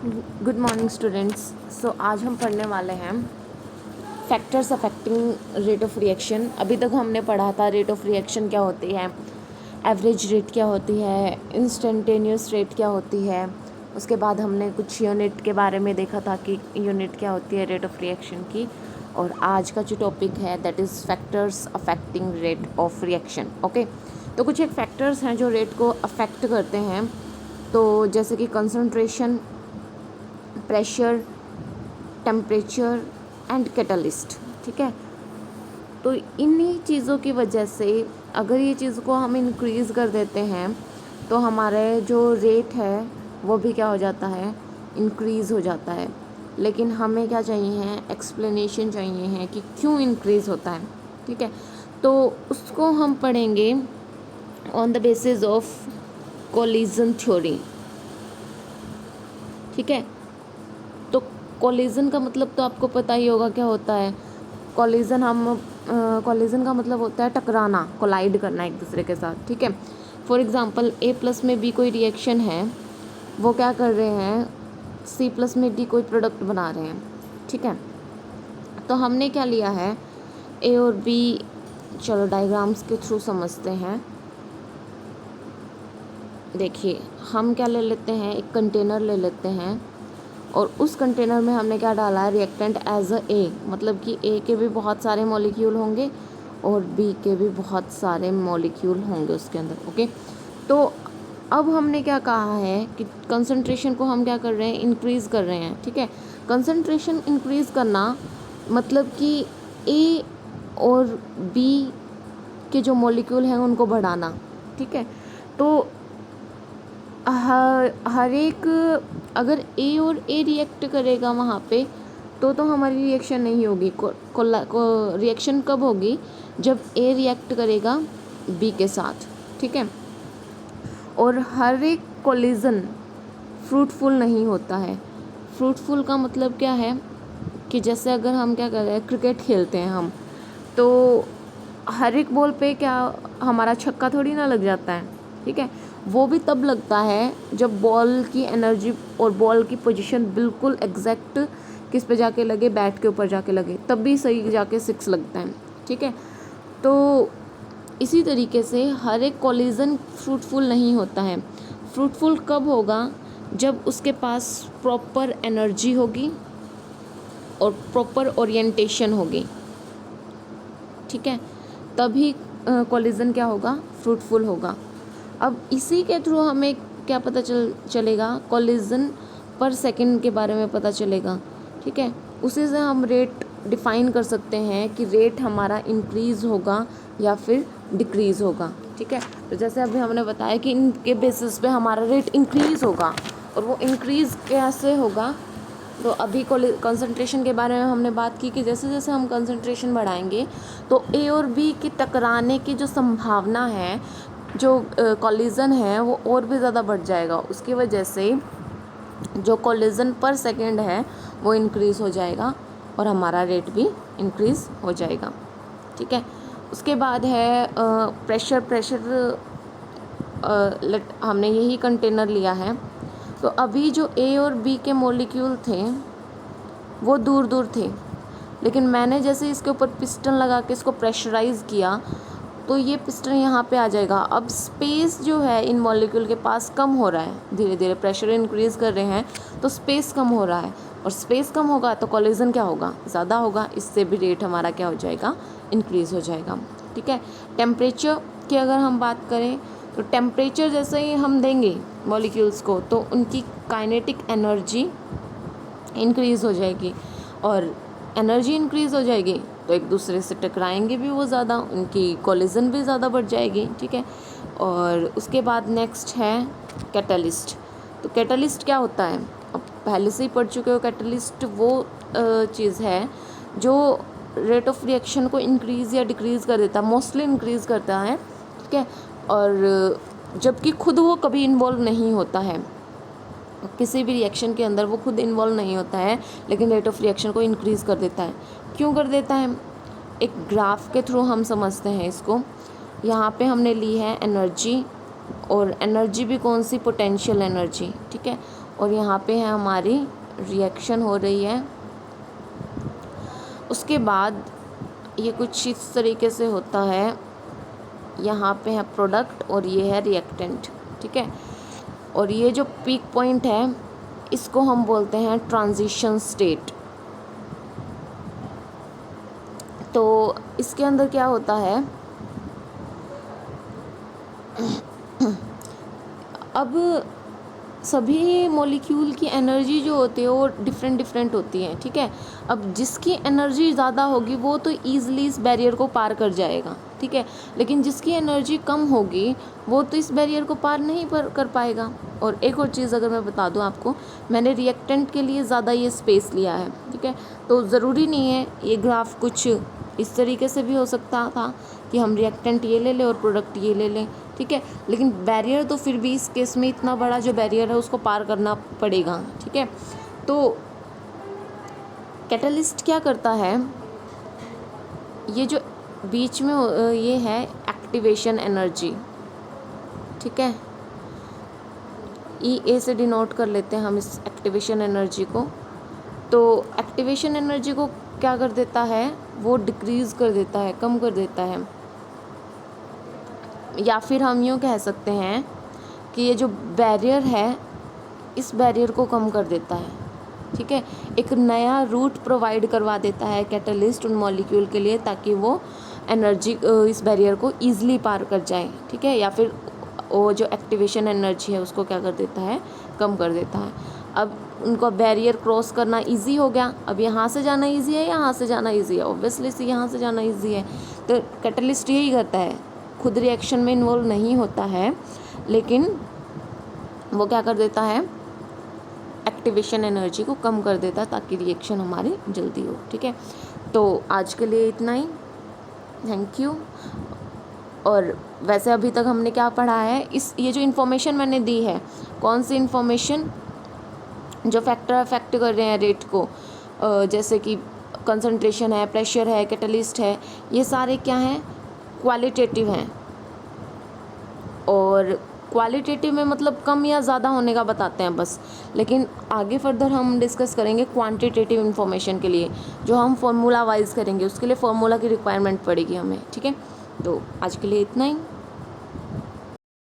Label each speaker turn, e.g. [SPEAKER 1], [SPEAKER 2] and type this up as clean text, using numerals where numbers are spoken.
[SPEAKER 1] Good morning students. सो आज हम पढ़ने वाले हैं factors affecting rate of reaction. अभी तक हमने पढ़ा था रेट ऑफ रिएक्शन क्या होती है, एवरेज रेट क्या होती है, इंस्टेंटेनियस रेट क्या होती है। उसके बाद हमने कुछ यूनिट के बारे में देखा था कि यूनिट क्या होती है रेट ऑफ रिएक्शन की। और आज का जो टॉपिक है that is factors affecting rate of reaction. Okay, तो कुछ एक फैक्टर्स हैं जो रेट को अफेक्ट करते हैं। तो जैसे कि concentration, pressure, temperature and catalyst. ठीक है, तो इन्हीं चीज़ों की वजह से अगर ये चीज़ को हम इंक्रीज़ कर देते हैं तो हमारे जो रेट है वो भी क्या हो जाता है, इंक्रीज़ हो जाता है। लेकिन हमें क्या चाहिए है, एक्सप्लेनेशन चाहिए है कि क्यों इंक्रीज़ होता है। ठीक है, तो उसको हम पढ़ेंगे on the basis of collision theory. ठीक है, तो कोलिजन का मतलब तो आपको पता ही होगा क्या होता है। कोलिजन का मतलब होता है टकराना, कोलाइड करना एक दूसरे के साथ। ठीक है, फॉर एग्जांपल ए प्लस में बी कोई रिएक्शन है, वो क्या कर रहे हैं, सी प्लस में डी कोई प्रोडक्ट बना रहे हैं। ठीक है, तो हमने क्या लिया है, ए और बी। चलो डायग्राम्स के थ्रू समझते हैं। देखिए, हम क्या ले लेते हैं, एक कंटेनर ले लेते हैं और उस कंटेनर में हमने क्या डाला है, रिएक्टेंट एज अ ए, मतलब कि ए के भी बहुत सारे मॉलिक्यूल होंगे और बी के भी बहुत सारे मॉलिक्यूल होंगे उसके अंदर। ओके, तो अब हमने क्या कहा है कि कंसंट्रेशन को हम क्या कर रहे हैं, इंक्रीज़ कर रहे हैं। ठीक है, कंसंट्रेशन इंक्रीज़ करना मतलब कि ए और बी के जो मॉलिक्यूल हैं उनको बढ़ाना। ठीक है, तो हर एक, अगर ए और ए रिएक्ट करेगा वहाँ पे तो हमारी रिएक्शन नहीं होगी। रिएक्शन कब होगी, जब ए रिएक्ट करेगा बी के साथ। ठीक है, और हर एक कोलिजन फ्रूटफुल नहीं होता है। फ्रूटफुल का मतलब क्या है कि जैसे अगर हम क्या कर रहे हैं, क्रिकेट खेलते हैं हम, तो हर एक बॉल पे क्या हमारा छक्का थोड़ी ना लग जाता है। ठीक है, वो भी तब लगता है जब बॉल की एनर्जी और बॉल की पोजीशन बिल्कुल एग्जैक्ट किस पे जाके लगे, बैट के ऊपर जाके लगे, तब भी सही जाके 6 लगता है। ठीक है, तो इसी तरीके से हर एक कोलिजन फ्रूटफुल नहीं होता है। फ्रूटफुल कब होगा, जब उसके पास प्रॉपर एनर्जी होगी और प्रॉपर ओरिएंटेशन होगी। ठीक है, तभी कोलिजन क्या होगा, फ्रूटफुल होगा। अब इसी के थ्रू हमें क्या पता चलेगा, कोलिजन पर सेकंड के बारे में पता चलेगा। ठीक है, उसी से हम रेट डिफ़ाइन कर सकते हैं कि रेट हमारा इंक्रीज़ होगा या फिर डिक्रीज़ होगा। ठीक है, तो जैसे अभी हमने बताया कि इनके बेसिस पे हमारा रेट इंक्रीज़ होगा, और वो इंक्रीज़ कैसे होगा। तो अभी कंसंट्रेशन के बारे में हमने बात की कि जैसे जैसे हम कंसंट्रेशन बढ़ाएंगे तो ए और बी की टकराने की जो संभावना है, जो कोलिजन है, वो और भी ज़्यादा बढ़ जाएगा। उसकी वजह से जो कोलिजन पर सेकंड है वो इंक्रीज़ हो जाएगा और हमारा रेट भी इंक्रीज़ हो जाएगा। ठीक है, उसके बाद है प्रेशर। हमने यही कंटेनर लिया है, तो अभी जो ए और बी के मॉलिक्यूल थे वो दूर दूर थे, लेकिन मैंने जैसे इसके ऊपर पिस्टन लगा के इसको प्रेशराइज़ किया तो ये पिस्टन यहाँ पे आ जाएगा। अब स्पेस जो है इन मॉलिक्यूल के पास कम हो रहा है, धीरे धीरे प्रेशर इंक्रीज़ कर रहे हैं तो स्पेस कम हो रहा है, और स्पेस कम होगा तो कोलिजन क्या होगा, ज़्यादा होगा। इससे भी रेट हमारा क्या हो जाएगा, इंक्रीज़ हो जाएगा। ठीक है, टेम्परेचर की अगर हम बात करें तो टेम्परेचर जैसे ही हम देंगे मॉलिक्यूल्स को तो उनकी काइनेटिक एनर्जी इंक्रीज़ हो जाएगी, और एनर्जी इंक्रीज़ हो जाएगी तो एक दूसरे से टकराएंगे भी वो ज़्यादा, उनकी कोलिजन भी ज़्यादा बढ़ जाएगी। ठीक है, और उसके बाद नेक्स्ट है कैटलिस्ट। तो कैटलिस्ट क्या होता है, अब पहले से ही पढ़ चुके हो। कैटलिस्ट वो चीज़ है जो रेट ऑफ रिएक्शन को इंक्रीज़ या डिक्रीज़ कर देता है, मोस्टली इंक्रीज़ करता है। ठीक है, और जबकि खुद वो कभी इन्वॉल्व नहीं होता है, किसी भी रिएक्शन के अंदर वो खुद इन्वॉल्व नहीं होता है, लेकिन रेट ऑफ रिएक्शन को इंक्रीज़ कर देता है। क्यों कर देता है, एक ग्राफ के थ्रू हम समझते हैं इसको। यहाँ पे हमने ली है एनर्जी, और एनर्जी भी कौन सी, पोटेंशियल एनर्जी। ठीक है, और यहाँ पे है हमारी रिएक्शन हो रही है। उसके बाद ये कुछ इस तरीके से होता है, यहाँ पे है प्रोडक्ट और ये है रिएक्टेंट, ठीक है। और ये जो पीक पॉइंट है इसको हम बोलते हैं ट्रांजिशन स्टेट। तो इसके अंदर क्या होता है, अब सभी मॉलिक्यूल की एनर्जी जो होती है वो डिफरेंट होती है, ठीक है। अब जिसकी एनर्जी ज़्यादा होगी वो तो ईज़िली इस बैरियर को पार कर जाएगा, ठीक है। लेकिन जिसकी एनर्जी कम होगी वो तो इस बैरियर को पार नहीं कर पाएगा। और एक और चीज़ अगर मैं बता दूं आपको, मैंने रिएक्टेंट के लिए ज़्यादा ये स्पेस लिया है, ठीक है। तो ज़रूरी नहीं है ये ग्राफ कुछ इस तरीके से भी हो सकता था कि हम रिएक्टेंट ये ले लें और प्रोडक्ट ये ले लें, ठीक है। लेकिन बैरियर तो फिर भी इस केस में इतना बड़ा जो बैरियर है उसको पार करना पड़ेगा, ठीक है। तो कैटलिस्ट क्या करता है, ये जो बीच में ये है एक्टिवेशन एनर्जी, ठीक है। E A से डिनोट कर लेते हैं हम इस एक्टिवेशन एनर्जी को। तो एक्टिवेशन एनर्जी को क्या कर देता है, वो डिक्रीज़ कर देता है, कम कर देता है। या फिर हम यूँ कह सकते हैं कि ये जो बैरियर है इस बैरियर को कम कर देता है, ठीक है। एक नया रूट प्रोवाइड करवा देता है कैटलिस्ट उन मॉलिक्यूल के लिए, ताकि वो एनर्जी इस बैरियर को ईज़िली पार कर जाए, ठीक है। या फिर वो जो एक्टिवेशन एनर्जी है उसको क्या कर देता है, कम कर देता है। अब उनको बैरियर क्रॉस करना इजी हो गया। अब यहाँ से जाना इजी है, यहाँ से जाना इजी है, ऑब्वियसली से यहाँ से जाना इजी है। तो कैटलिस्ट यही करता है, खुद रिएक्शन में इन्वॉल्व नहीं होता है, लेकिन वो क्या कर देता है, एक्टिवेशन एनर्जी को कम कर देता है ताकि रिएक्शन हमारी जल्दी हो, ठीक है। तो आज के लिए इतना ही, थैंक यू। और वैसे अभी तक हमने क्या पढ़ा है, ये जो इन्फॉर्मेशन मैंने दी है, कौन सी इन्फॉर्मेशन, जो फैक्टर अफेक्ट कर रहे हैं रेट को, जैसे कि कंसंट्रेशन है, प्रेशर है, कैटलिस्ट है, ये सारे क्या हैं, क्वालिटेटिव हैं। और क्वालिटेटिव में मतलब कम या ज़्यादा होने का बताते हैं बस, लेकिन आगे फर्दर हम डिस्कस करेंगे क्वांटिटेटिव इन्फॉर्मेशन के लिए, जो हम फार्मूला वाइज करेंगे, उसके लिए फार्मूला की रिक्वायरमेंट पड़ेगी हमें, ठीक है। तो आज के लिए इतना ही।